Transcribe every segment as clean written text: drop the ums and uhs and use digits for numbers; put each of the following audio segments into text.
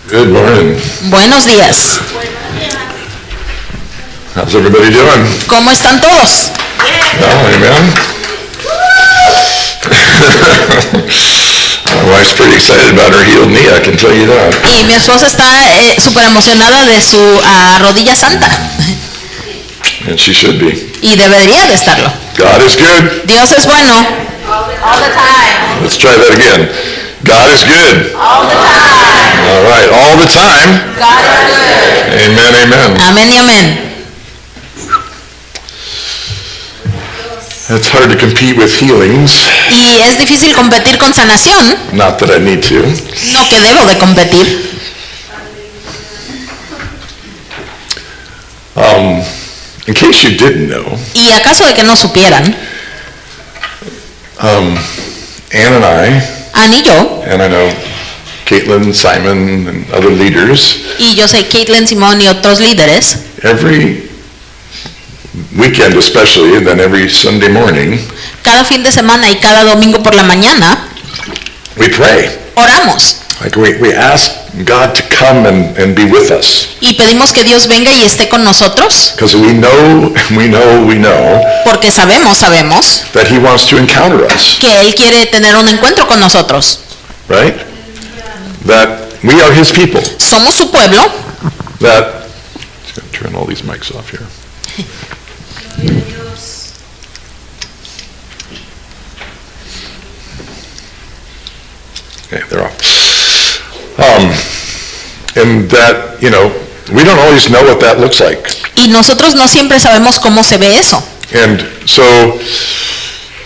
Good morning. Buenos días. How's everybody doing? ¿Cómo están todos? Oh, amen. My wife's pretty excited about her healed knee, I can tell you that. Y mi esposa está súper emocionada de su rodilla santa. And she should be. Y debería de estarlo. God is good. Dios es bueno. All the time. Let's try that again. God is good. All the time. All right, all the time. God is good. Amen, amen. Amén y amén. It's hard to compete with healings. Y es difícil competir con sanación. Not that I need to. No que debo de competir. In case you didn't know, Y acaso de que no supieran, Ann and I, Ann y yo, and I know Caitlin, Simon, and other leaders, y yo sé Caitlin, Simón y otros líderes, every weekend especially, and then every Sunday morning, cada fin de semana y cada domingo por la mañana, we pray. oramos. Like we ask God to come and be with us. Y pedimos que Dios venga y esté con nosotros, Because we know porque sabemos that He wants to encounter us, que Él quiere tener un encuentro con nosotros. right? That we are His people. Somos su pueblo. That, I'm going to turn all these mics off here. Okay, they're off. And that, we don't always know what that looks like. Y nosotros no siempre sabemos cómo se ve eso. And so,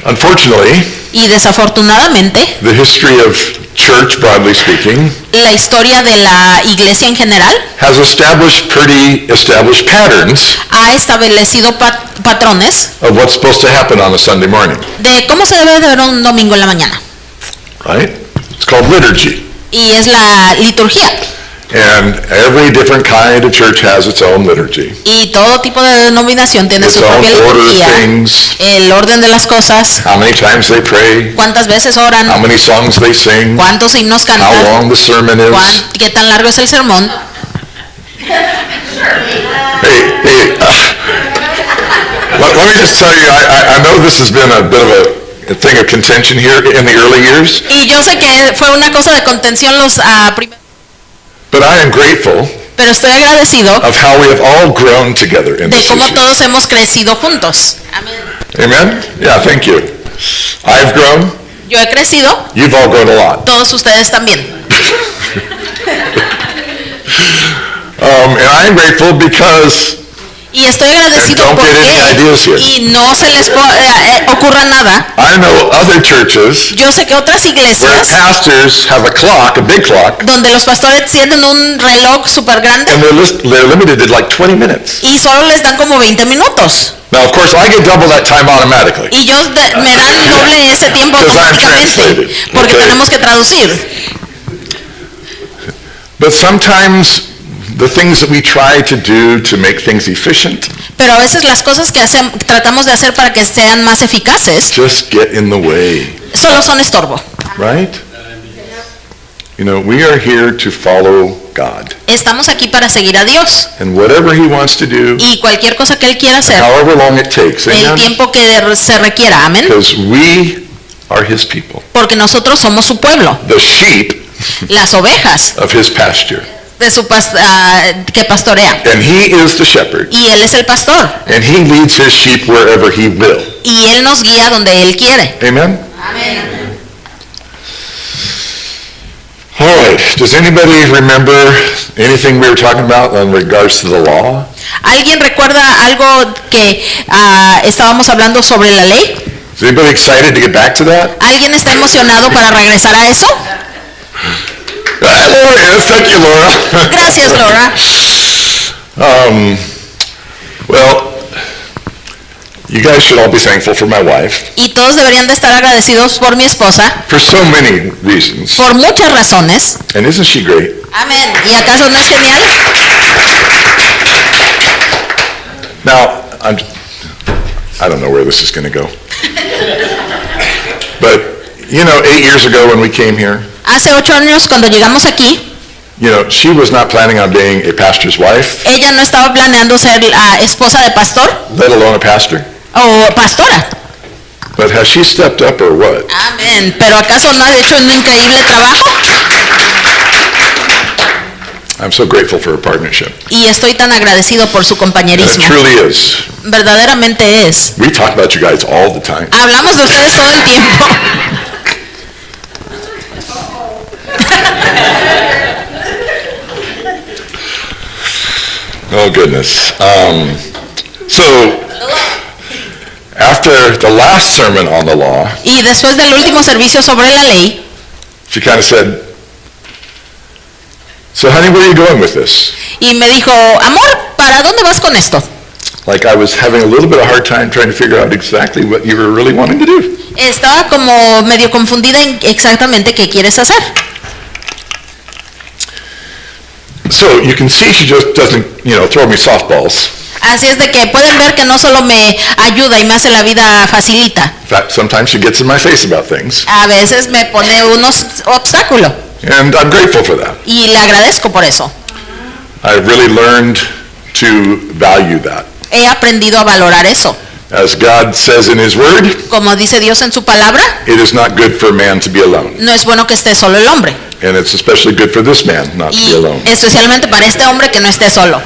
unfortunately, Y desafortunadamente, the history of church, broadly speaking, la historia de la iglesia en general has pretty established patterns ha establecido patrones of what's supposed to happen on a Sunday morning, de cómo se debe de ver un domingo en la mañana. right? It's called liturgy. Y es la liturgia. And every different kind of church has its own liturgy. Y todo tipo de denominación tiene Its su own propia order of liturgia. things, El orden de las cosas, how many times they pray, cuántas veces oran, how many songs they sing, cuántos himnos how cantan, long the sermon is. qué tan largo es el sermón. Hey, let me just tell you, I know this has been a bit of a thing of contention here in the early years, Y yo sé que fue una cosa de contención los primeros, but I am grateful pero estoy agradecido of how we have all grown together in de this cómo issue. todos hemos crecido juntos. Amen? Yeah, thank you. I've grown, Yo he crecido, you've all grown a lot. todos ustedes también. And I'm grateful because Y estoy agradecido And don't get any ideas here. y no se les ocurra nada. I know other churches Yo sé que otras where iglesias pastors have a clock, a big clock, donde los pastores tienen un reloj súper grande and they're limited to like 20 minutes. y solo les dan como 20 minutos. Now, of course, I get double that time automatically. Y me dan doble ese tiempo Because I'm automáticamente translated. porque Okay. tenemos que traducir. But sometimes the things that we try to do to make things efficient Pero a veces las cosas que tratamos de hacer para que sean más eficaces just get in the way, solo son estorbo. right? We are here to follow God. Estamos aquí para seguir a Dios And whatever He wants to do, y cualquier cosa que Él quiera hacer, however long it takes, el amen? tiempo que se requiera, amén. Because we are His people, Porque nosotros somos su pueblo, the sheep las ovejas of His pasture. de su que pastorea. And He is the shepherd, Y Él es el pastor and He leads His sheep wherever He will. y Él nos guía donde Él quiere. Amen? Amén. All right. Does anybody remember anything we were talking about in regards to the law? ¿Alguien recuerda algo que estábamos hablando sobre la ley? Is anybody excited to get back to that? ¿Alguien está emocionado para regresar a eso? Laura is. Thank you, Laura. Gracias, Laura. Well, you guys should all be thankful for my wife Y todos deberían de estar agradecidos por mi esposa for so many reasons. por muchas razones. And isn't she great? Amén. ¿Y acaso no es genial? Now, I don't know where this is going to go. But, 8 years ago when we came here, Hace 8 años cuando llegamos aquí, You know, she was not planning on being a pastor's wife, Ella no estaba planeando ser esposa de pastor let alone a pastor. o pastora. But has she stepped up or what? Amén. ¿Pero acaso no ha hecho un increíble trabajo? I'm so grateful for her partnership. Y estoy tan agradecido por su And it compañerismo. truly is. Verdaderamente es. We talk about you guys all the time. Hablamos de ustedes todo el tiempo. Oh, goodness. So, after the last sermon on the law, Y después del último servicio sobre la ley, she kind of said, so honey, where are you going with this? y me dijo, amor, ¿para dónde vas con esto? Like I was having a little bit of a hard time trying to figure out exactly what you were really wanting to do. Estaba como medio confundida en exactamente qué quieres hacer. So you can see she just doesn't, throw me softballs. Así es de que pueden ver que no solo me ayuda y me hace la vida facilita. In fact, sometimes she gets in my face about things. A veces me pone unos obstáculos And I'm grateful for that. y le agradezco por eso. I've really learned to value that. He aprendido a valorar eso. As God says in His Word, Como dice Dios en su palabra, it is not good for a man to be alone. no es bueno que esté solo el hombre. And it's especially good for this man not to be Y alone. especialmente para este hombre que no esté solo.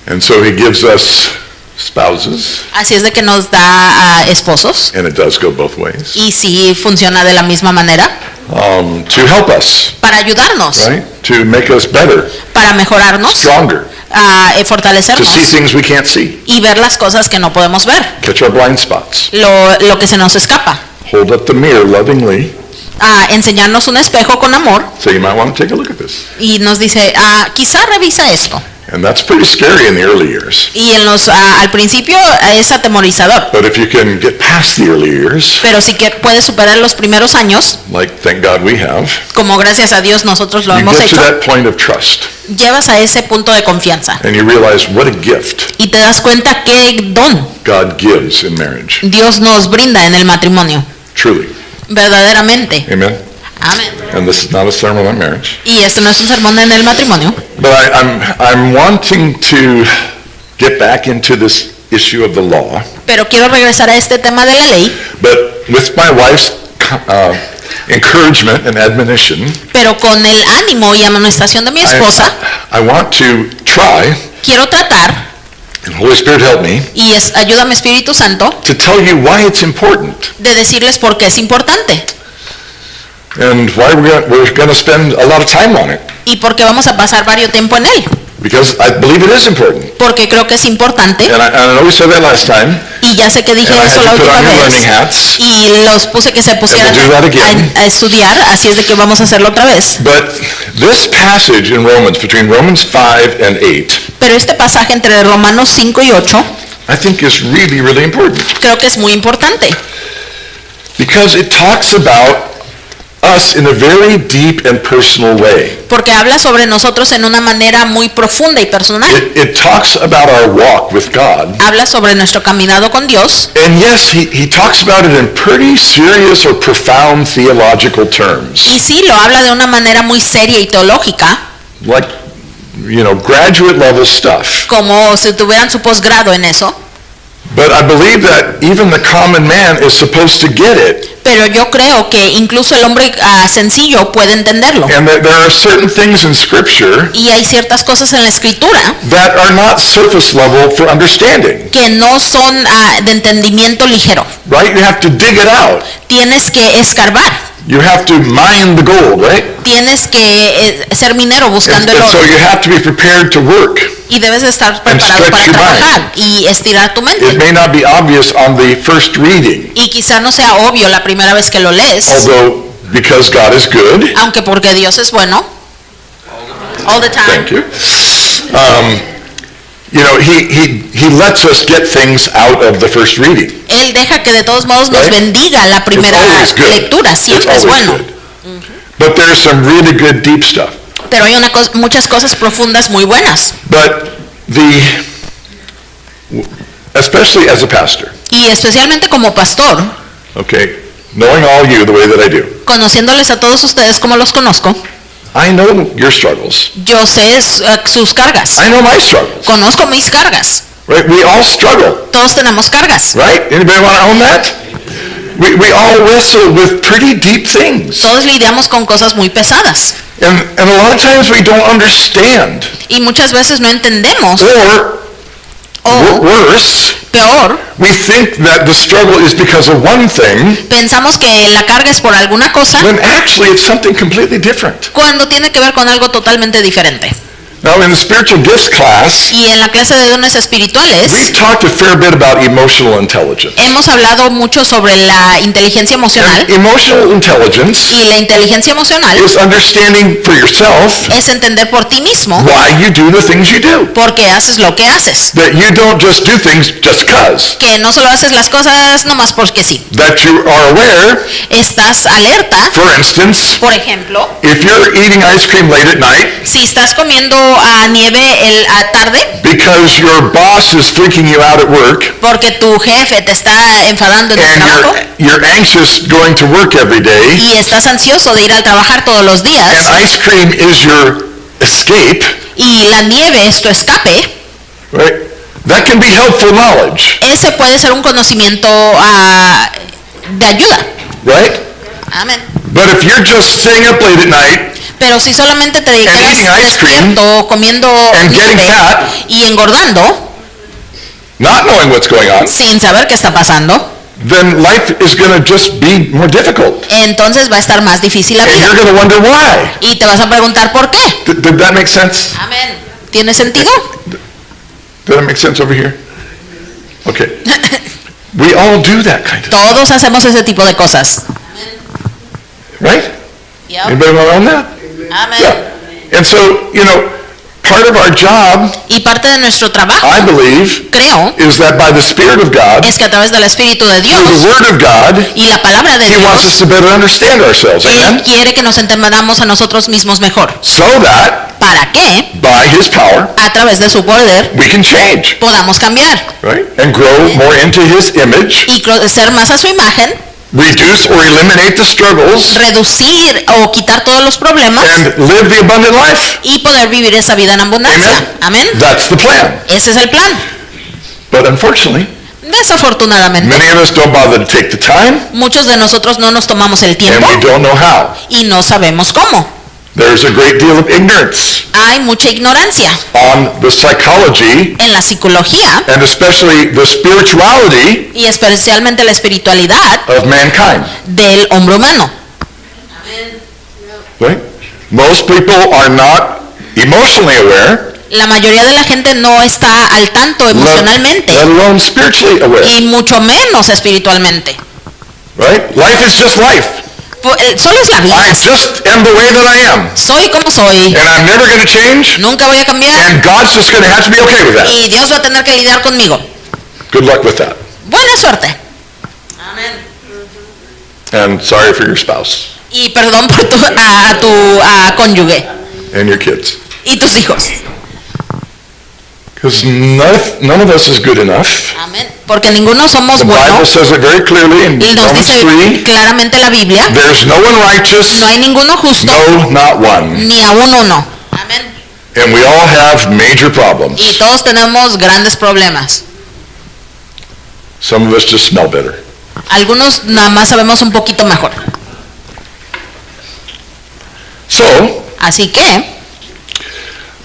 And so He gives us spouses, Así es de que nos da a esposos. and it does go both ways, Y sí funciona de la misma manera. to help us, Para ayudarnos, right? To make us better, para mejorarnos, stronger, to see fortalecernos things we can't see, y ver las cosas que no podemos ver, catch our blind spots, lo que se nos escapa. hold up the mirror lovingly, Enseñarnos un espejo con amor say you might want to take a look at this. y nos dice, quizá revisa esto. And that's pretty scary in the early years. Y al principio es atemorizador, But if you can get past the early years, pero sí que puedes superar los primeros años, like thank God we have, como gracias a Dios nosotros lo you hemos get to hecho, that point of trust, llevas a ese punto de confianza and you realize what a gift y te das cuenta qué don God gives in marriage. Dios nos brinda en el matrimonio, Truly. verdaderamente. Amen? Amén. And this is not a sermon on marriage. Y esto no es un sermón en el matrimonio, But I'm wanting to get back into this issue of the law, pero quiero regresar a este tema de la ley, but with my wife's encouragement and admonition, pero con el ánimo y amonestación de mi esposa, I want to try, quiero tratar, and Holy Spirit help me, y ayúdame Espíritu Santo, to tell you why it's important de decirles por qué es importante and why we're going to spend a lot of time on it. y por qué vamos a pasar varios tiempo en él, Because I believe it is important. porque creo que es importante, And I know we said that last time, y ya sé que dije and I eso had la to put última on your learning vez, hats. y los puse que se pusieran And we'll do that again. a estudiar, así es de que vamos a hacerlo otra vez. But this passage in Romans, between Romans 5 and 8, Pero este pasaje entre Romanos 5 y 8, I think is really, really important. creo que es muy importante, Because it talks about us in a very deep and personal way. porque habla sobre nosotros en una manera muy profunda y personal. It talks about our walk with God. Habla sobre nuestro caminado con Dios, And yes, he talks about it in pretty serious or profound theological terms. y sí, lo habla de una manera muy seria y teológica, Like, graduate level stuff. como si tuvieran su posgrado en eso. But I believe that even the common man is supposed to get it. Pero yo creo que incluso el hombre sencillo puede entenderlo. And that there are certain things in Scripture Y hay ciertas cosas en la escritura that are not surface level for understanding. que no son de entendimiento ligero. Right? You have to dig it out. Tienes que escarbar, You have to mine the gold, right? tienes que ser minero buscando el And so oro. you have to be prepared to work. Y debes de estar preparado stretch para your trabajar y estirar tu It mente. may not be obvious on the first reading, Y quizá no sea obvio la primera vez que lo lees, although because God is good, aunque porque Dios es bueno, all the time. thank you, he lets us get things out of the first reading. Él deja que de todos modos nos Right? bendiga la primera It's always good. lectura, siempre It's es always bueno. good. But there's some really good deep stuff. Pero hay muchas cosas profundas muy buenas. But especially as a pastor, Y especialmente como pastor, okay, knowing all you the way that I do, conociéndoles a todos ustedes como los conozco, I know your struggles. Yo sé sus cargas. I know my struggles. Conozco mis cargas. Right? We all struggle. Todos tenemos cargas. Right? Anybody want to own that? We all wrestle with pretty deep things. Todos lidiamos con cosas muy pesadas. And a lot of times we don't understand. Y muchas veces no entendemos. Or worse, Peor, we think that the struggle is because of one thing, pensamos que la carga es por alguna cosa, when actually it's something completely different. cuando tiene que ver con algo totalmente diferente. Now, in the spiritual gifts class, Y en la clase de dones espirituales we've talked a fair bit about emotional intelligence. hemos hablado mucho sobre la inteligencia emocional. And emotional intelligence Y la inteligencia emocional is understanding for yourself es entender por ti mismo why you do the things you do. por qué haces lo que haces. That you don't just do things just because. Que no solo haces las cosas nomás porque sí. That you are aware, Estás alerta, for instance, por ejemplo, if you're eating ice cream late at night si estás comiendo nieve a tarde because your boss is freaking you out at work, porque tu jefe te está enfadando en el and trabajo you're anxious going to work every day, y estás ansioso de ir al trabajar todos los días and ice cream is your escape, y la nieve es tu escape, right? That can be helpful knowledge, ese puede ser un conocimiento de ayuda. right? Amén. But if you're just staying up late at night Pero si solamente te And dedicas eating ice cream despierto, comiendo and getting nieve fat, y engordando not knowing what's going on, sin saber qué está pasando, then life is going to just be more difficult. entonces va a estar más difícil la And you're vida. going to wonder why. Y te vas a preguntar por qué. Did that make sense? Amén. ¿Tiene sentido? Did that make sense over here? Okay. We all do that kind of stuff, Todos hacemos ese tipo de cosas. right? Yep. Anybody want to own that? Amén. Yeah. And so, part of our job, Y parte de nuestro trabajo, I believe, creo, is that by the Spirit of God, es que a través del Espíritu de through the Dios Word of God, y la palabra de He wants us Dios, to better understand ourselves. Él Amen? quiere que nos entendamos a nosotros mismos mejor. So that, ¿Para qué? by His power, A través de su poder we can change, podamos cambiar right? And grow more into His image, y ser más a su imagen, reduce or eliminate the struggles, reducir o quitar todos los problemas and live the abundant life. y poder vivir esa vida en abundancia. Amén. That's the plan. Ese es el plan. But unfortunately, Desafortunadamente, many of us don't bother to take the time, muchos de nosotros no nos tomamos el and tiempo we don't know how. y no sabemos cómo. There's a great deal of ignorance Hay mucha ignorancia on the psychology en la psicología and especially the spirituality y especialmente la espiritualidad of mankind, del hombre humano. right? Most people are not emotionally aware, La mayoría de la gente no está al tanto emocionalmente let alone spiritually aware, y mucho menos espiritualmente. right? Life is just life. Solo es la I vida. just am the way that I am, Soy como soy. and I'm never going to change, Nunca voy a cambiar and God's just going to have to be okay with that. y Dios va a tener que lidiar conmigo. Good luck with that. Buena suerte. Amén. And sorry for your spouse Y perdón por tu cónyuge and your kids. y tus hijos. Because none of us is good enough. Amén. Porque ninguno somos The Bible buenos. says it very clearly in Y nos Romans dice 3, claramente la Biblia, there's no one righteous, no hay ninguno justo, no, not one. ni aún uno. Amén. And we all have major Y problems. todos tenemos grandes problemas. Some of us just smell better. Algunos nada más sabemos un poquito mejor. So, Así que,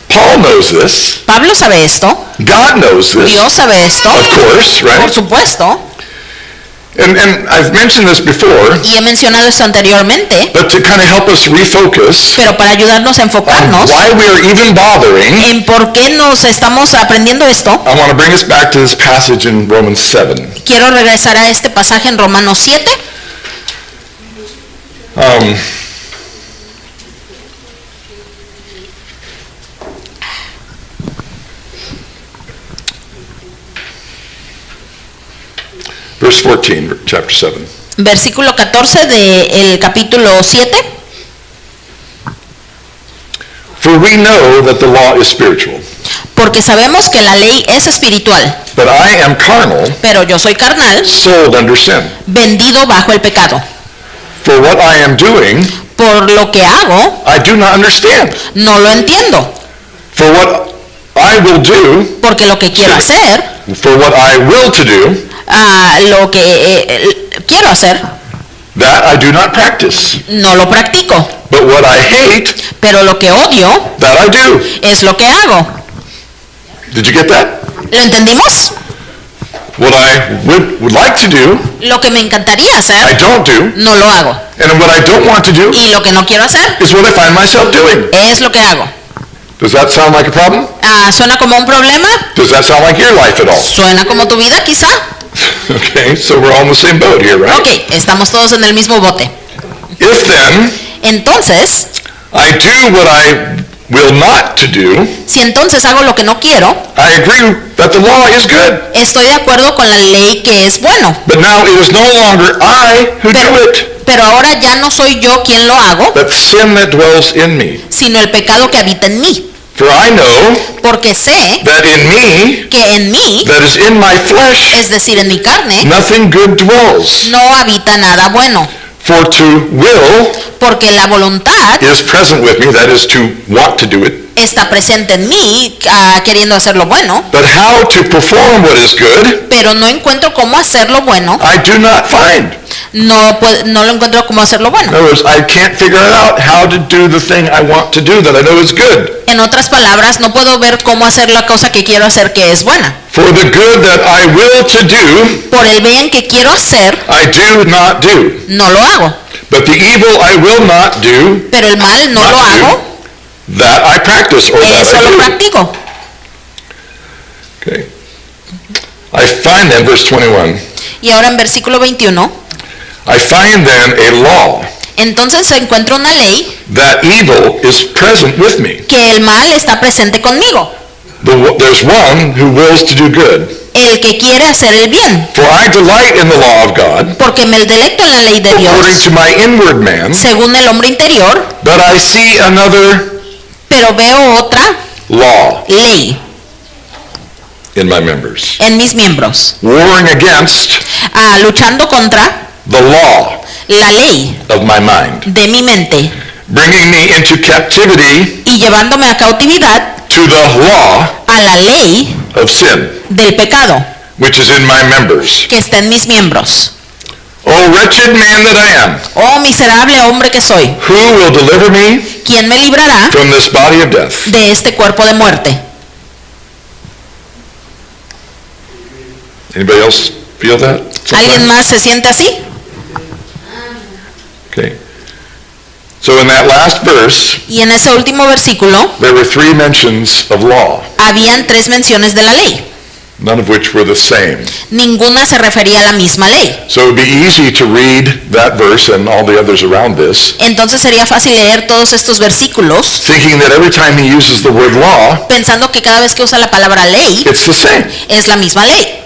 Paul knows this. Pablo sabe esto, God knows this, Dios sabe esto, of course, por right? supuesto, And I've mentioned this before, y he mencionado esto anteriormente, but to kind of help us refocus pero para ayudarnos a on enfocarnos why we are even bothering, en por qué nos estamos aprendiendo esto, I want to bring us back to this passage in Romans 7. quiero regresar a este pasaje en Romanos 7. Verse 14, chapter 7. Versículo 14 del capítulo 7. For we know that the law is spiritual, Porque sabemos que la ley es espiritual, but I am carnal, pero yo soy carnal, sold under sin. vendido bajo el pecado. For what I am doing, por lo que hago, I do not understand. no lo entiendo. For what I will do, Porque lo que quiero hacer, for what I will to do, lo que quiero hacer, that I do not practice. no lo practico. But what I hate, Pero lo que odio that I do. es lo que hago. Did you get that? ¿Lo entendimos? What I would like to do, Lo que me encantaría I hacer, don't do. no lo hago. And what I don't want to do Y lo que no quiero hacer, is what I find myself doing. es lo que hago. Does that sound like a problem? ¿Suena como un problema? Does that sound like your life at all? ¿Suena como tu vida quizá? Okay, so we're all in the same boat here, right? Ok, estamos todos en el mismo bote. If then Entonces, I do what I will not to do, si entonces hago lo que no quiero, I agree that the law is good. estoy de acuerdo con la ley que es bueno. But now it is no longer I who do it, Pero ahora ya no soy yo quien lo hago, but sin that dwells in me. sino el pecado que habita en mí. For I know Porque sé that in me, que en mí, that is in my flesh, es decir, en mi carne, nothing good dwells. no habita nada bueno. For to will Porque la voluntad is present with me, that is to want to do it. está presente en mí, queriendo hacer lo bueno, But how to perform what is good, pero no encuentro cómo hacer lo bueno, I do not find. no lo encuentro cómo hacer lo In bueno. other words, I can't figure out how to do the thing I want to do that I know is good. En otras palabras, no puedo ver cómo hacer la cosa que quiero hacer que es buena. For the good that I will to do, Por el bien que quiero hacer, I do not do. no lo hago. But the evil I will not do, Pero el mal no not lo to hago, do, that I practice or that eso lo I do. practico. Okay. I find then, verse 21, Y ahora en versículo 21, I find then a law entonces encuentro una ley that evil is present with me. que el mal está presente conmigo. There's one who wills to do good. El que quiere hacer el bien. For I delight in the law of God, Porque me delecto en la ley de according Dios, to my inward man, según el hombre interior, but I see another pero veo otra law ley in my members, en mis miembros, warring against luchando contra the law la ley of my mind, de mi mente bringing me into captivity y llevándome a cautividad to the law a la ley of sin, del pecado which is in my members. que está en mis miembros. O wretched man that I am, Oh miserable hombre que soy, who will deliver me ¿quién me librará from this body of death? de este cuerpo de muerte? Anybody else feel that? ¿Alguien sometimes? más se siente así? Okay. So in that last verse, Y en ese último versículo there were 3 mentions of law, habían 3 menciones de la ley. none of which were the same. Ninguna se refería a la misma ley. So it would be easy to read that verse and all the others around this, Entonces sería fácil leer todos estos versículos thinking that every time he uses the word law, pensando que cada vez que usa la palabra ley it's the same. es la misma ley.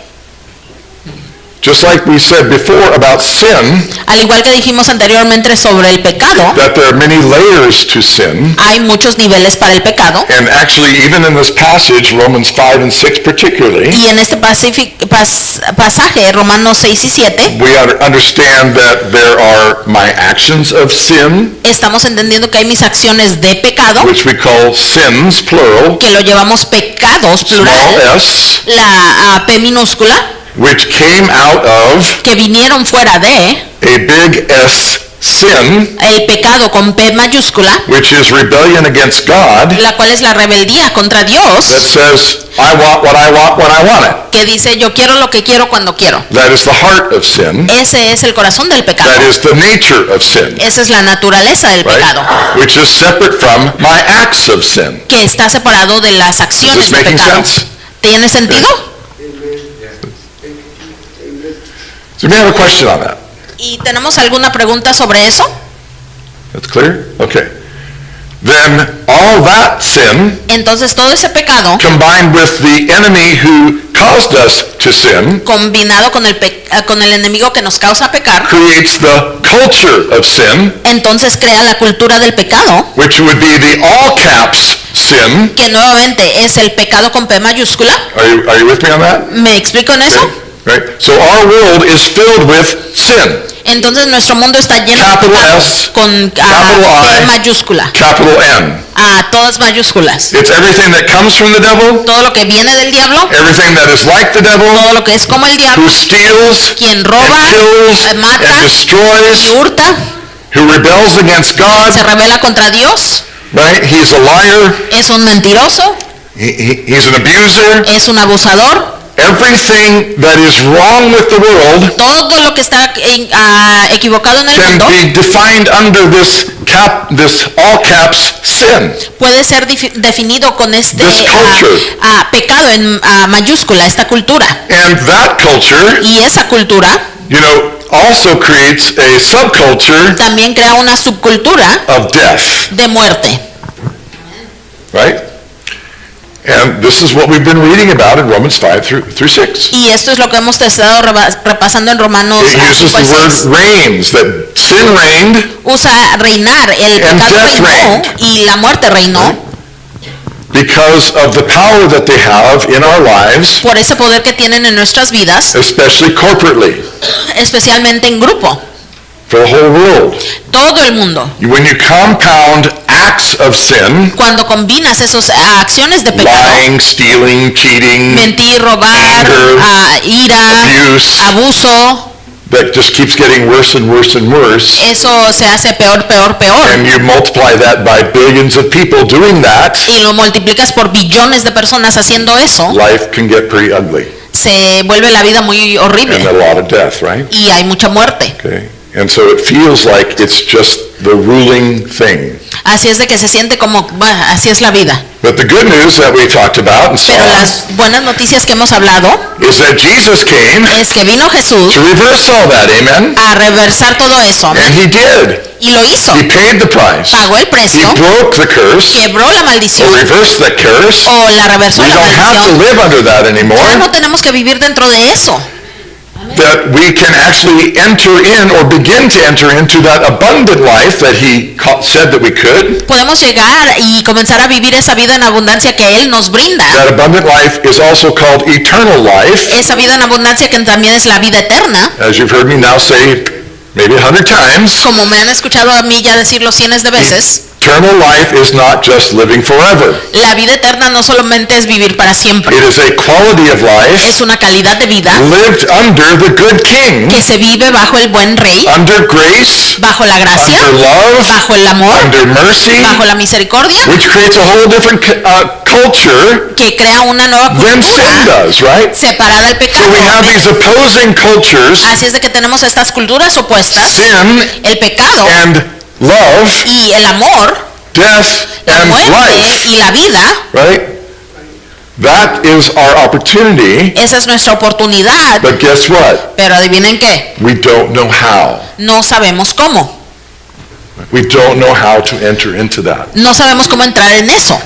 Just like we said before about sin, Al igual que dijimos anteriormente sobre el pecado, that there are many layers to sin, hay muchos niveles para el pecado. and actually even in this passage, Romans 5 and 6 particularly, Y en este pasaje, Romanos 6 y 7, we understand that there are my actions of sin, estamos entendiendo que hay mis acciones de pecado, which we call sins, plural, que lo llevamos pecados, small plural, s, la P minúscula, which came out of que vinieron fuera de a big S, sin, el pecado con P mayúscula, which is rebellion against God, la cual es la rebeldía contra that Dios, says, I want what I want when I want it. que dice yo quiero lo que quiero cuando quiero. That is the heart of sin. Ese es el corazón del pecado. That is the nature of sin, Esa es la naturaleza del pecado, right? Which is separate from my acts of sin. que está separado de las acciones Is de this making pecado. sense? ¿Tiene sentido? So we have a question on that. ¿Y tenemos alguna pregunta sobre eso? That's clear? Okay. Then all that sin, Entonces todo ese pecado, combined with the enemy who caused us to sin, combinado con el enemigo que nos causa pecar, creates the culture of sin, entonces crea la cultura del pecado, which would be the all caps sin. que nuevamente es el pecado con P mayúscula. Are you with me on that? ¿Me explico en eso? Okay. Right? So our world is filled with sin. Entonces nuestro mundo está lleno de Capital pecado, S, con capital T I, mayúscula, capital N. todas mayúsculas. It's everything that comes from the devil, Todo lo que viene del diablo, everything that is like the devil, todo lo que es como el diablo, who steals quien roba, and kills mata and y destroys, hurta, who rebels against God, se rebela contra Dios, right? He's a liar, es un mentiroso, he's an abuser. es un abusador. Everything that is wrong with the world Todo lo que está equivocado en el can mundo be defined under this all caps sin. puede ser definido con este This culture. pecado en mayúscula, esta cultura. And that culture, Y esa cultura also creates a subculture también crea una subcultura of death, de muerte. right? And this is what we've been reading about in Romans 5 through 6. Y esto es lo que hemos estado repasando en Romanos It uses 5 y the 6. word reigns, that sin reigned, Usa reinar, el And pecado death reinó reigned. y la muerte reinó because of the power that they have in our lives, por ese poder que tienen en nuestras vidas, especially corporately, especialmente en grupo, for the whole world. todo el mundo. When you compound acts of sin, Cuando combinas esas acciones de pecado, lying, stealing, cheating, mentir, robar, Anger, ira, abuse, abuso, that just keeps getting worse and worse and worse, eso se hace peor, peor, peor. and you multiply that by billions of people doing that, Y lo multiplicas por billones de personas haciendo eso, life can get pretty ugly, se vuelve la vida muy and a horrible lot of death, right? y hay mucha muerte. Okay. And so it feels like it's just the ruling thing. Así es de que se siente como, bueno, así es la vida. But the good news that we talked about and saw Pero las buenas noticias que hemos hablado is that Jesus came es que vino Jesús to reverse all that, amen? a reversar todo eso. And he did. Y lo hizo. He paid the price. Pagó el He precio, broke the curse, quebró la or maldición reversed the curse. o la reversó We la don't have to maldición. live under that anymore. Ya no tenemos que vivir dentro de eso. That we can actually enter in or begin to enter into that abundant life that he said that we could. Podemos llegar y comenzar a vivir esa vida en abundancia que Él nos brinda. That abundant life is also called eternal life, Esa vida en abundancia que también es la vida eterna. as you've heard me now say maybe 100 times. Como me han escuchado a mí ya decirlo cientos de veces, Eternal life is not just living forever. la vida eterna no solamente es vivir para siempre. It is a quality of life Es una calidad de vida lived under the good king, que se vive bajo el buen rey, under grace, bajo la gracia, under love, bajo el amor, under mercy, bajo la misericordia, which creates a whole different culture que crea una nueva than sin cultura does, right? separada del So pecado. we have these opposing cultures, Así es de que tenemos estas culturas opuestas, sin el pecado and love, y el amor, death la and muerte life, y la vida. right? That is our opportunity, Esa es nuestra oportunidad, but guess what? pero adivinen qué, We don't know how. no sabemos cómo, We don't know how to enter into that. no sabemos cómo entrar en eso.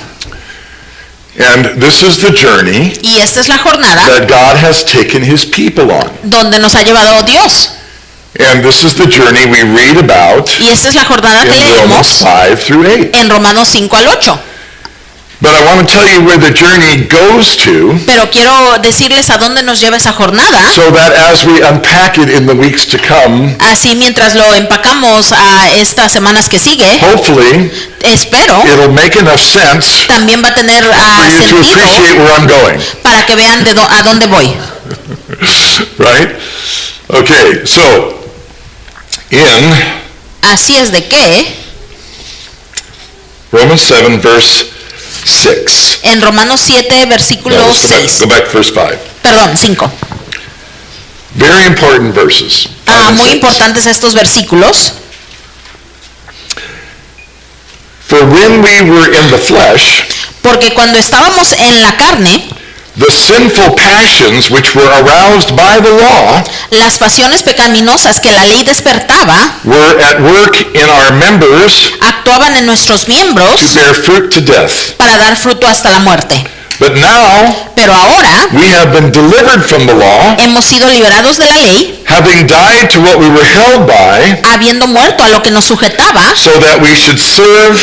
And this is the journey Y esta es la jornada that God has taken his people on. donde nos ha llevado Dios. And this is the journey we read about Y esta es la jornada que in Romans leemos 5 through 8. en Romanos 5 al 8. But I want to tell you where the journey goes to, Pero quiero decirles a dónde nos lleva esa jornada. so that as we unpack it in the weeks to come, Así mientras lo empacamos a estas semanas que sigue, hopefully espero, it'll make enough sense también va a tener for you to sentido appreciate where I'm going. para que vean a dónde voy. Right? Okay, so in Así es de que Romans 7 verse 6. en Romanos 7 versículo No, 6, go back to verse 5. perdón, 5. Very important verses. 5 and Muy 6. importantes estos versículos. For when we were in the flesh, Porque cuando estábamos en la carne, the sinful passions which were aroused by the law las pasiones pecaminosas que la ley despertaba were at work in our members actuaban en nuestros to miembros bear fruit to death. para dar fruto hasta la muerte. But now Pero ahora we have been delivered from the law, hemos sido liberados de la ley, having died to what we were held by, habiendo muerto a lo que nos sujetaba, so that we should serve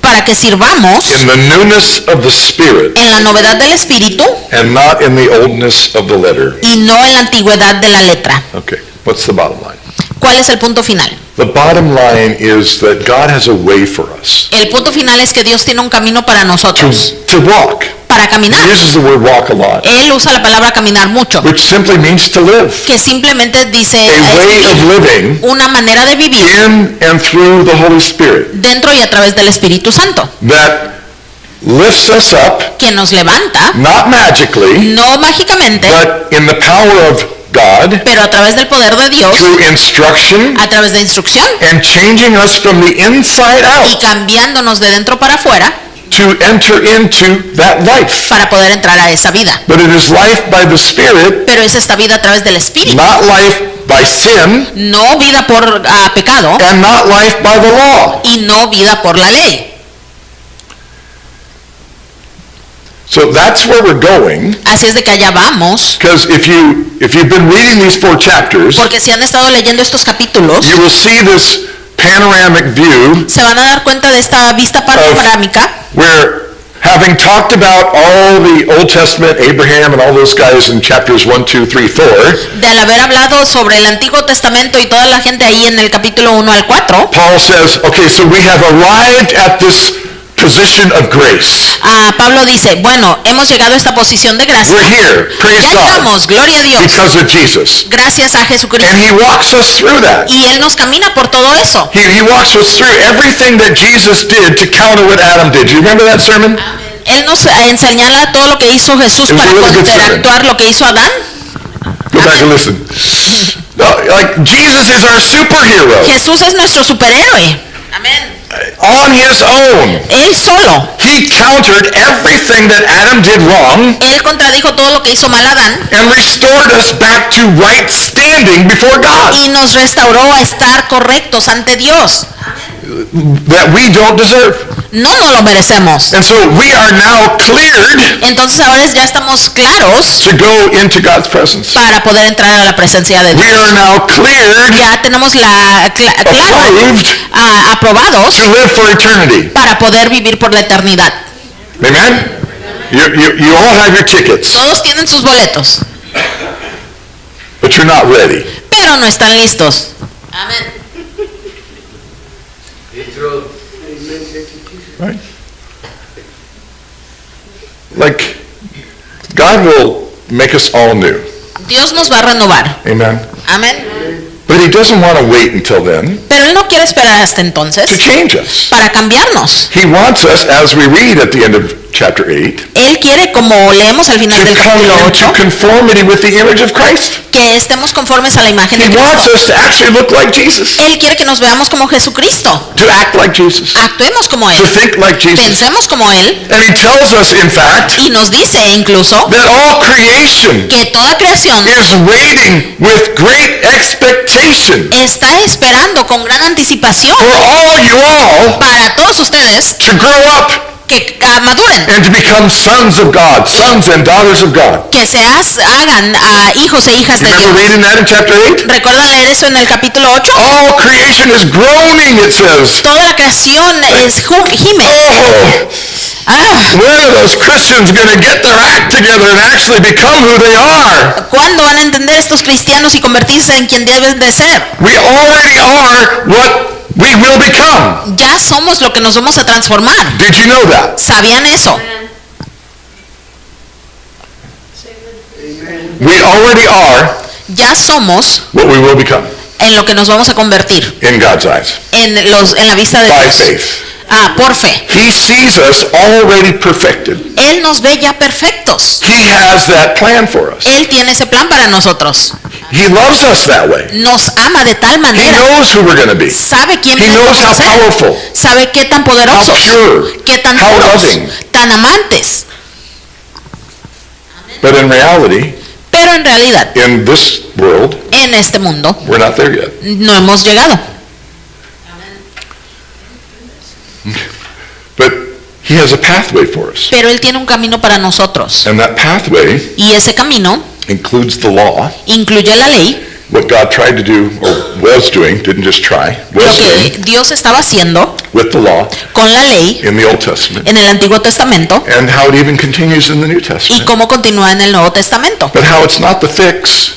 para que sirvamos in the newness of the Spirit en la novedad del Espíritu and not in the oldness of the letter. y no en la antigüedad de la letra. Okay, what's the bottom line? ¿Cuál es el punto final? The bottom line is that God has a way for us El punto final es que Dios tiene un camino para nosotros, to walk. para caminar. He uses the word walk a lot, Él usa la palabra caminar mucho, which simply means to live. que simplemente dice A es way of vivir, living una manera de vivir in and through the Holy Spirit dentro y a través del Espíritu Santo, that lifts us up, que nos levanta, not magically, no mágicamente, but in the power of God, pero a través del poder de Dios, through instruction a través de instrucción and changing us from the inside y out cambiándonos de dentro para afuera to enter into that life. para poder entrar a esa vida. But it is life by the Spirit, Pero es esta vida a través del Espíritu, not life by sin, no vida por pecado and not life by the law. y no vida por la ley. So that's where we're going, Así es de que allá vamos, because if you've been reading these 4 chapters, porque si han estado leyendo estos capítulos, you will see this panoramic view se van a dar cuenta de esta vista panorámica, where, having talked about all the Old Testament, Abraham and all those guys in chapters 1, 2, 3, 4, de al haber hablado sobre el Antiguo Testamento y toda la gente ahí en el capítulo 1 al 4, Paul says, okay, so we have arrived at this position of grace. Pablo dice, bueno, hemos llegado a esta posición de gracia. We're here, praise Ya God, llegamos, gloria a Dios, because of Jesus. gracias a Jesucristo. And he walks us through that. Y Él nos camina por todo eso. He walks us through everything that Jesus did to counter what Adam did. Do you remember that sermon? Él nos señala todo lo que hizo Jesús It was para a really good contractuar lo que hizo Adán. Go back and listen. No, like, Jesus is our superhero. Jesús es nuestro superhéroe. Amén. On his own. Él solo. He countered everything that Adam did wrong Él contradijo todo lo que hizo mal Adán and restored us back to right standing before God y nos restauró a estar correctos ante Dios. that we don't deserve. No lo merecemos. And so we are now cleared Entonces ahora ya estamos claros to go into God's presence. para poder entrar a la presencia de We Dios. are now cleared Ya tenemos claro, Approved. aprobados to live for eternity. para poder vivir por la eternidad. Amen? You all have your tickets, Todos tienen sus boletos, but you're not ready. pero no están listos. Amén. Right? Like, God will make us all new. Dios nos va a renovar. Amen? Amén. But he doesn't want to wait until then Pero Él no quiere esperar hasta to entonces change us. para cambiarnos. He wants us, as we read at the end of chapter 8, Él quiere, como leemos al final to del come capítulo into 8, conformity with the image of Christ. que estemos conformes a la imagen He de wants Cristo. us to actually look like Jesus, Él quiere que nos veamos como Jesucristo. to act like Jesus, Actuemos como to Él. think like Jesus. Pensemos como Él. And he tells us, in fact, Y nos dice incluso that all creation que toda creación is waiting with great expectation está esperando con gran anticipación for all you all para todos ustedes to grow up que maduren, and to become sons of God, sons and daughters of God. que hagan hijos e hijas de Remember Dios. reading that in chapter 8? ¿Recuerdan leer eso en el capítulo 8? All creation is groaning, it says. Toda la creación gime. Oh, when are those Christians going to get their act together and actually become who they are? ¿Cuándo van a entender estos cristianos y convertirse en quien deben de ser? We already are what we will become. Ya somos lo que nos vamos a transformar. Did you know that? ¿Sabían eso? We already are Ya somos what we will become en lo que nos vamos a convertir in God's eyes en la vista de by Dios. faith. Por fe. He sees us already perfected. Él nos ve ya perfectos. He has that plan for us. Él tiene ese plan para nosotros. He loves us that way. Nos ama de tal He manera. knows who we're going to be. Sabe quién He knows how vamos a ser. powerful, Sabe qué tan how poderosos, pure, qué tan how puros, loving. tan amantes. But in reality, Pero en realidad, in this world, en este mundo, we're not there yet. no hemos llegado. But he has a pathway for us. Pero Él tiene un camino para nosotros. And that pathway Y ese camino includes the law, incluye la ley, what God tried to do, or was doing, didn't just try, lo was que doing, Dios estaba haciendo with the law con la ley in the Old Testament, en el Antiguo Testamento and how it even continues in the New y Testament. cómo continúa en el Nuevo Testamento. But how it's not the fix,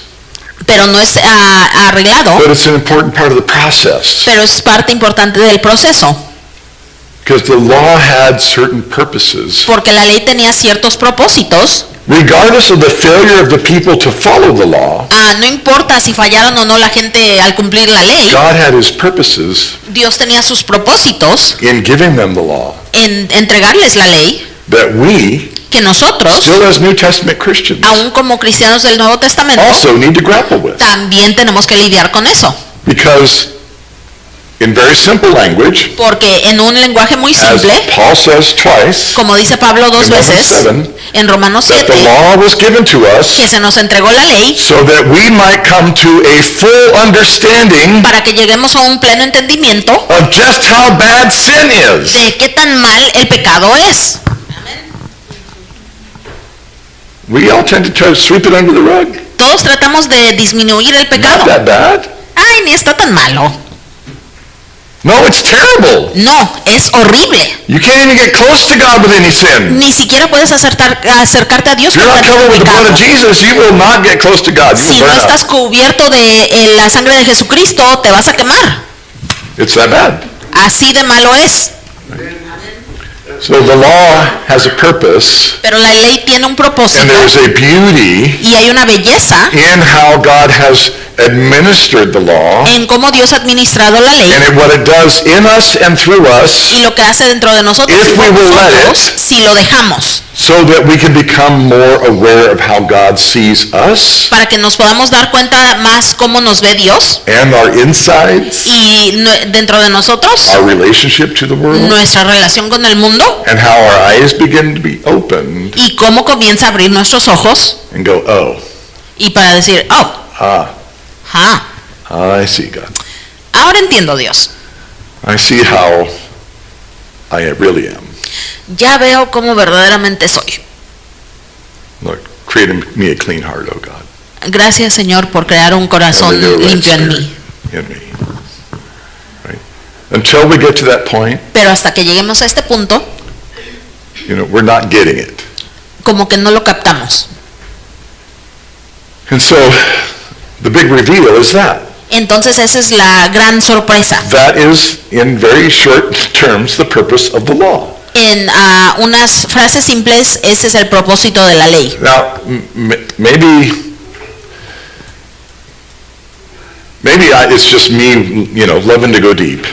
Pero no es arreglado, but it's an important part of the process. pero es parte importante del proceso, Because the law had certain purposes. porque la ley tenía ciertos propósitos. Regardless of the failure of the people to follow the law, No importa si fallaron o no la gente al cumplir la ley, God had his purposes Dios tenía sus propósitos in giving them the law en entregarles la ley, that we, que nosotros, still as New Testament Christians, aún como cristianos del Nuevo Testamento, also need to grapple with. también tenemos que lidiar con eso. Because in very simple language, Porque en un lenguaje muy as simple, Paul says twice, como dice Pablo dos in Romans veces, 7, en Romanos that 7, the law was given to us que se nos entregó la ley so that we might come to a full understanding para que lleguemos a un pleno entendimiento of just how bad sin is. de qué tan mal el pecado es. We all tend to try to sweep it under the rug. Todos tratamos de disminuir el Not pecado. that bad. Ay, ni está tan malo. No, it's terrible. No, es horrible. You can't even get close to God with any sin. Ni siquiera puedes acercarte a Dios If you're con not covered with the blood pecado. of Jesus, you will not get close to God. You Si will no burn estás up. cubierto de la sangre de Jesucristo, te vas a quemar. It's that bad. Así de malo es. So the law has a purpose, Pero la ley tiene un propósito and there's a beauty y hay una belleza in how God has administered the law, en cómo Dios ha administrado la ley and in what it does in us and through us, y lo que hace dentro de nosotros y If por we will let nosotros it. si lo dejamos, so that we can become more aware of how God sees us para que nos podamos dar cuenta más cómo nos ve Dios and our insides, y dentro de nosotros our relationship to the world, nuestra relación con el mundo and how our eyes begin to be opened y cómo comienza a abrir nuestros ojos and go, oh, y para decir, oh, I see God. ahora entiendo Dios, I see how I really am. ya veo cómo verdaderamente soy. Lord, create in me a clean heart, oh God. Gracias Señor por crear un corazón And renew a right limpio en spirit mí. in me. Right? Until we get to that point, Pero hasta que lleguemos a este punto, we're not getting it. como que no lo captamos. And so the big reveal is that. Entonces esa es la gran sorpresa. That is, in very short terms, the purpose of the law. En unas frases simples, ese es el propósito de la ley. Now, maybe it's just me, loving to go deep.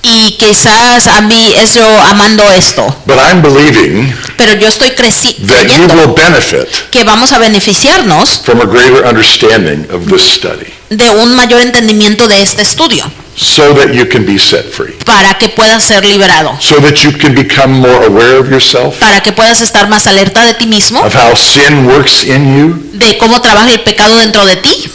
Y quizás a mí es yo amando esto, But I'm believing pero yo estoy that you creyendo will benefit que vamos a beneficiarnos from a greater understanding of this study, de un mayor entendimiento de este estudio, so that you can be set free, para que puedas ser liberado, so that you can become more aware of yourself, para que puedas estar más alerta de ti mismo, of how sin works in you, de cómo trabaja el pecado dentro de ti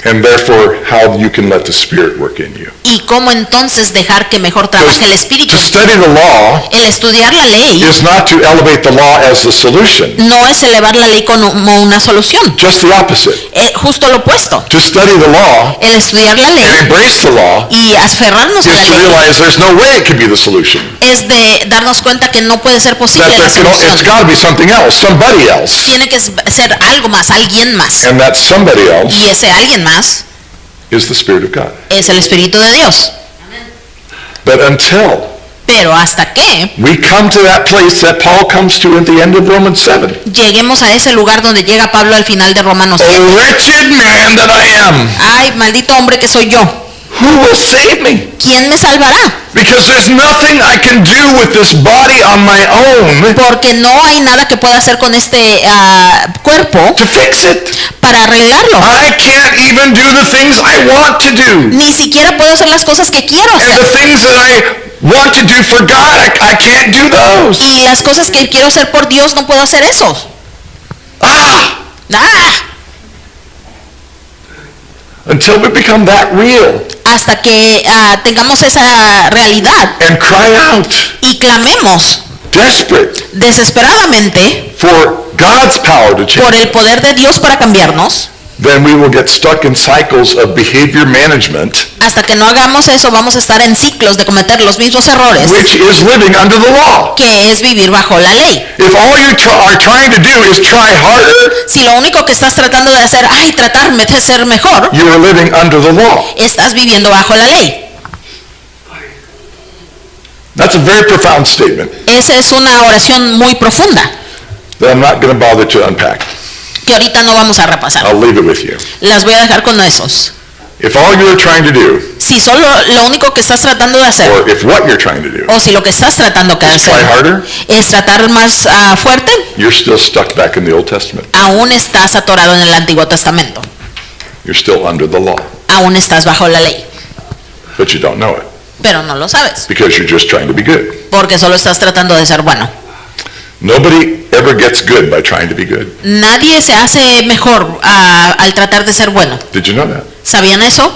and therefore how you can let the Spirit work in you. y cómo entonces dejar que mejor trabaje el Espíritu. To study the law El estudiar la ley is not to elevate the law as the solution, no es elevar la ley como una solución, just the opposite. justo lo opuesto. To study the law El estudiar la and ley embrace the law y aferrarnos a is la to ley realize there's no way it could be the solution. es de darnos cuenta que no puede ser posible That la it's got solución. to be something else, somebody else. Tiene que ser algo más, alguien más. And that somebody else Y ese alguien más is the Spirit of God. es el Espíritu de Dios. But until Pero hasta que we come to that place that Paul comes to at the end of Romans 7, lleguemos a ese lugar donde llega Pablo al final de Romanos 7. "O wretched man that I am, Ay, maldito hombre que soy yo. who will save me? ¿Quién me salvará? Because there's nothing I can do with this body on my own Porque no hay nada que pueda hacer con este cuerpo to fix it. para arreglarlo. I can't even do the things I want to do. Ni siquiera puedo hacer las cosas que quiero And the hacer. things that I want to do for God, I can't do those. Y las cosas que quiero hacer por Dios no puedo hacer eso. Ah! Until we become that real Hasta que tengamos esa realidad and cry out, y clamemos desperate desesperadamente for God's power to por change, el poder de Dios para cambiarnos, then we will get stuck in cycles of behavior management, Hasta que no hagamos eso, vamos a estar en ciclos de cometer los mismos errores, which is living under the law. que es vivir bajo la ley. If all you are trying to do is try harder, Si lo único que estás tratando de hacer, tratarme de ser mejor, you are living under the law. estás viviendo bajo la ley. That's a very profound statement Esa es una oración muy profunda, that I'm not going to bother to unpack. que ahorita no vamos a repasar. I'll leave it with you. Las voy a dejar con esos. If all you're trying to do, Si solo lo único que estás tratando de hacer, or if what you're trying to do, o si lo que estás tratando de is try hacer harder, es tratar más fuerte, you're still stuck back in the Old Testament. aún estás atorado en el Antiguo Testamento. You're still under the law, Aún estás bajo la ley, but you don't know it pero no lo sabes, because you're just trying to be good. porque solo estás tratando de ser bueno. Nobody ever gets good by trying to be good. Nadie se hace mejor al tratar de ser bueno. Did you know that? ¿Sabían eso?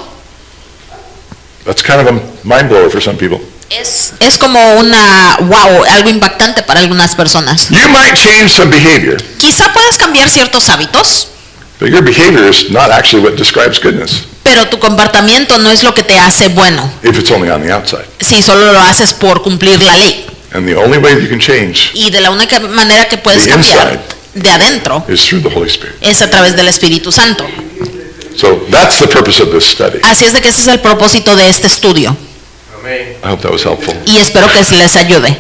That's kind of a mind blower for some people. Es como algo impactante para algunas personas. You might change some behavior, Quizá puedas cambiar ciertos hábitos, but your behavior is not actually what describes goodness pero tu comportamiento no es lo que te hace bueno, if it's only on the outside. si solo lo haces por cumplir la ley. And the only way you can change Y de la única manera que puedes The cambiar inside. de adentro is through the Holy Spirit. es a través del Espíritu Santo. So that's the purpose of this study. Así es de que ese es el propósito de este estudio I hope that was helpful. y espero que les ayude.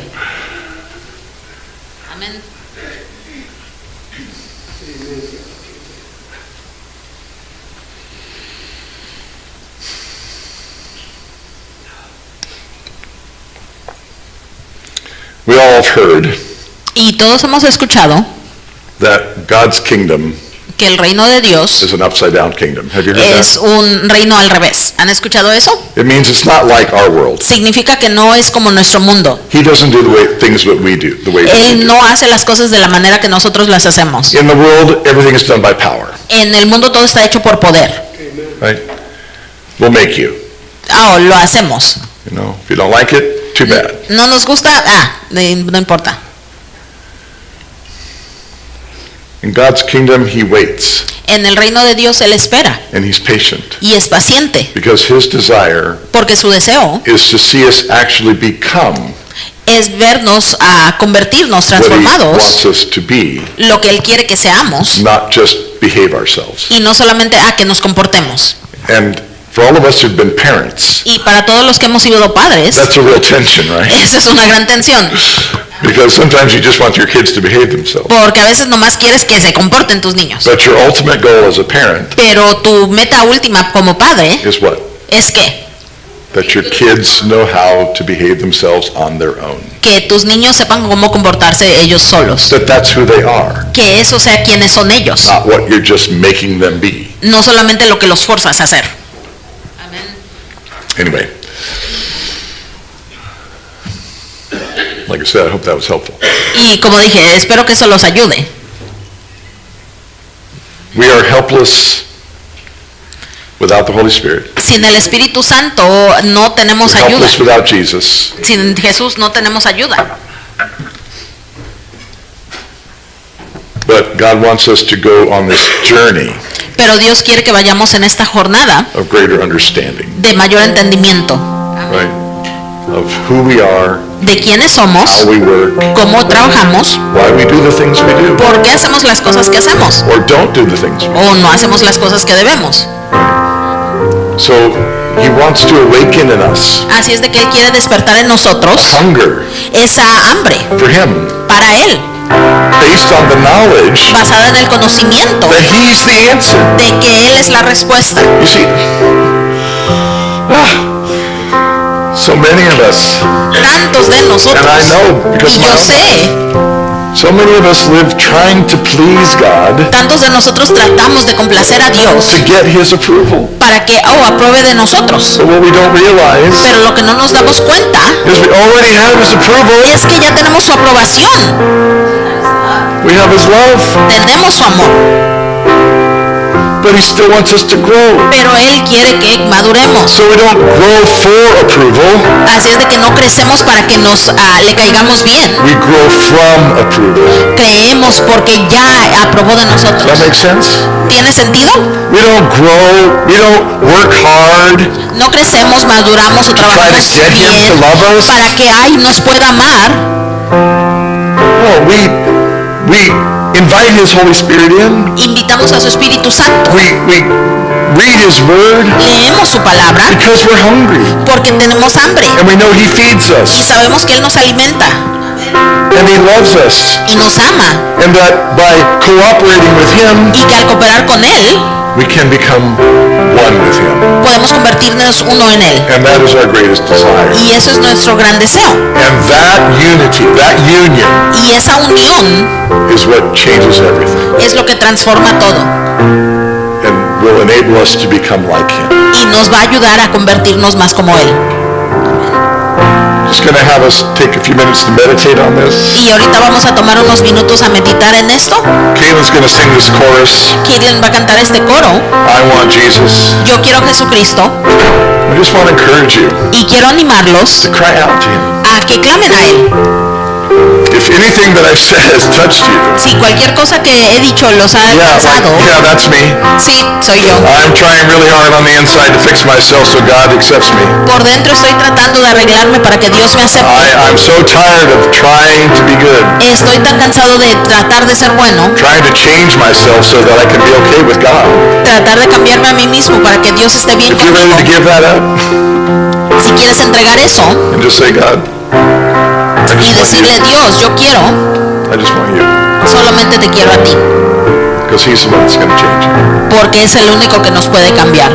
Amén. We all have heard Y todos hemos escuchado that God's kingdom que el reino de Dios is an upside down kingdom. Have you heard es that? un reino al revés. ¿Han escuchado eso? It means it's not like our world. Significa que no es como nuestro mundo. He doesn't do the way things that we do, the way we Él do. no hace las cosas de la manera que nosotros las hacemos. In the world, everything is done by power, En el mundo todo está hecho por poder. right? We'll make you. Lo hacemos. You know, if you don't like it, too bad. No nos gusta, no importa. In God's kingdom, He waits En el reino de Dios Él espera and He's patient y es paciente, because His desire porque su deseo is to see us actually become es vernos a convertirnos, what He transformados, wants us to be, lo que Él quiere que seamos, not just behave ourselves. y no solamente a que nos comportemos. And for all of us who've been parents, Y para todos los que hemos sido padres, that's a real tension, right? esa es una gran tensión, Because sometimes you just want your kids to behave themselves. porque a veces nomás quieres que se comporten tus niños. But your ultimate goal as a parent Pero tu meta última como padre is what? es That your kids know how to behave themselves on their own. que tus niños sepan cómo comportarse ellos solos, That's who they are, que eso sea quienes son ellos, not what you're just making them be. no solamente lo que los forzas a hacer. Anyway. Like I said, I hope that was helpful. Y como dije, espero que eso los ayude. We are helpless without the Holy Spirit. Sin el Espíritu Santo no tenemos We're ayuda. helpless without Jesus. Sin Jesús no tenemos ayuda. But God wants us to go on this journey Pero Dios quiere que vayamos en esta jornada of greater understanding, de mayor entendimiento right? Of who we are, de quiénes how somos, we work, cómo trabajamos, why we do the things we do, por qué hacemos las cosas que hacemos or don't do the things we do. o no hacemos las cosas que debemos. So He wants to awaken in us Así es de que Él quiere despertar en nosotros hunger esa hambre for Him, para Él, based on the knowledge basada en el conocimiento that He's the answer. de que Él es la respuesta. You see, so many of us, Tantos de and I nosotros, know because y yo sé, so many of us live trying to please God tantos de nosotros tratamos de complacer a Dios to get His approval. para que apruebe de nosotros. But what we don't realize Pero lo que no nos damos cuenta is we already have His approval. es que ya tenemos su aprobación, We have His love, tenemos su amor, but He still wants us to grow. pero Él quiere que maduremos. So we don't grow for approval, Así es de que no crecemos para que le caigamos bien, we grow from approval. creemos porque ya aprobó de Does that nosotros. make sense? ¿Tiene sentido? We don't grow, we don't work hard No crecemos, maduramos o try to trabajamos get him bien to love us. para que nos pueda amar. No, we invite his Holy Spirit in. Invitamos a su Espíritu Santo. We read his word Leemos su palabra because we're hungry porque tenemos hambre and we know he feeds y us sabemos que Él nos alimenta and he loves us, y nos ama, and that by cooperating with him y que al cooperar con Él we can become one with him, podemos convertirnos uno en Él. and that is our greatest desire. Y eso es nuestro gran deseo. And that unity, that union Y esa unión is what changes everything es lo que transforma todo and will enable us to become like him. y nos va a ayudar a convertirnos más como Él. Just going to have us take a few minutes to meditate on this. Y ahorita vamos a tomar unos minutos a meditar en esto. Caitlin's going to sing this chorus, Caitlin va a cantar este coro. I want Jesus. Yo quiero a Jesucristo I just want to encourage you y quiero animarlos to cry out to him. a que clamen a Él. If anything that I've said has touched you, Si cualquier cosa que he dicho los ha alcanzado, that's me. sí, soy yo. I'm trying really hard on the inside to fix myself so God accepts me. Por dentro estoy tratando de arreglarme para que Dios me acepte. I'm so tired of trying to be good, Estoy tan cansado de tratar de ser bueno, trying to change myself so that I can be okay with God. tratar de cambiarme a mí mismo para que Dios esté bien If you're ready to conmigo. give that up Si quieres entregar eso and just say, God, I y just want decirle, you. Dios, yo quiero, I just want you. solamente te quiero a ti, Because he's the one that's going to change you. porque es el único que nos puede cambiar.